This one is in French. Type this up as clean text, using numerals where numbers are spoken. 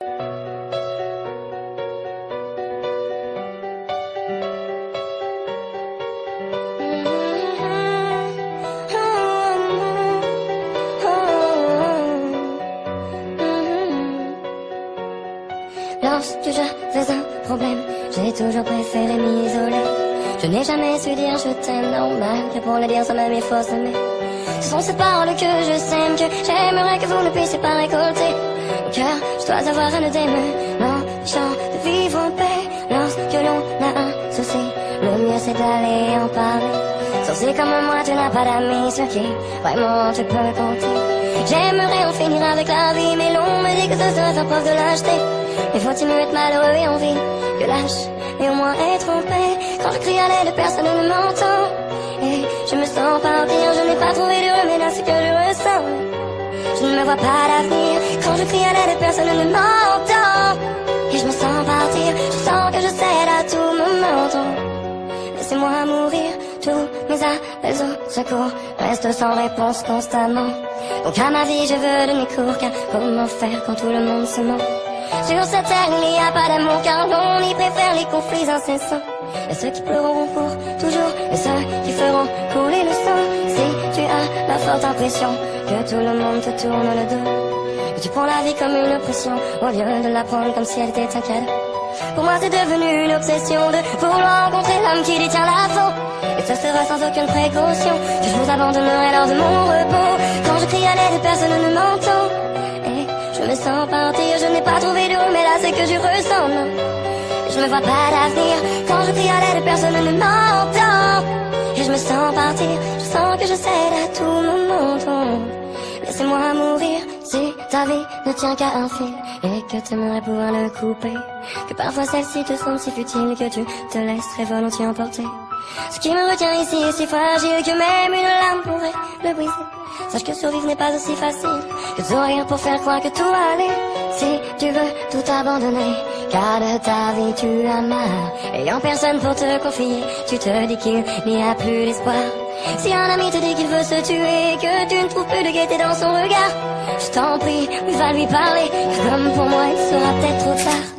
Lorsque j'avais un problème, j'ai toujours préféré m'isoler. Je n'ai jamais su dire je t'aime, normal que pour le dire ça m'a mis fausse aimer. Ce sont ces paroles que je sème, que j'aimerais que vous ne puissiez pas récolter. Car je dois avoir un d'aimer, l'enchant de vivre en paix. Lorsque l'on a un souci, le mieux c'est d'aller en parler. Sorcier comme moi, tu n'as pas d'amis sur qui vraiment tu peux compter. J'aimerais en finir avec la vie, mais l'on me dit que ce serait faire preuve de lâcheté. Mais faut-il mieux être malheureux et en vie que lâche, et au moins être en paix? Quand je crie à l'aide, personne ne m'entend. Et je me sens partir, je n'ai pas trouvé de remède à ce que je ressens. Je ne me vois pas d'avenir, quand je crie à l'aide, personne ne m'entend. Et je me sens partir, je sens que je cède à tout moment. Laissez-moi mourir, tous mes appels au secours restent sans réponse constamment. Donc à ma vie je veux donner cours, car comment faire quand tout le monde se ment? Sur cette terre il n'y a pas d'amour, car on y préfère les conflits incessants. Et ceux qui pleureront pour toujours, et ceux qui feront couler le sang. Si tu as la forte impression que tout le monde te tourne le dos, que tu prends la vie comme une oppression, au lieu de la prendre comme si elle était un cadeau. Pour moi c'est devenu une obsession de vouloir rencontrer l'homme qui détient la faute. Et ce sera sans aucune précaution que je vous abandonnerai lors de mon repos. Quand je crie à l'aide, personne ne m'entend. Et je me sens partir, je n'ai pas trouvé de remède à ce que je ressens, non. Je me vois pas d'avenir, quand je crie à l'aide, personne ne m'entend. Et je me sens partir, je sens que je cède à tout moment. Laissez-moi mourir, si ta vie ne tient qu'à un fil, et que t'aimerais pouvoir le couper, que parfois celle-ci te semble si futile, que tu te laisserais volontiers emporter. Ce qui me retient ici est si fragile, que même une larme pourrait le briser. Sache que survivre n'est pas aussi facile que de sourire pour faire croire que tout va aller. Si tu veux tout abandonner, car de ta vie tu as marre, ayant personne pour te confier, tu te dis qu'il n'y a plus d'espoir. Si un ami te dit qu'il veut se tuer, que tu ne trouves plus de gaieté dans son regard, je t'en prie, lui va lui parler, car comme pour moi il sera peut-être trop tard.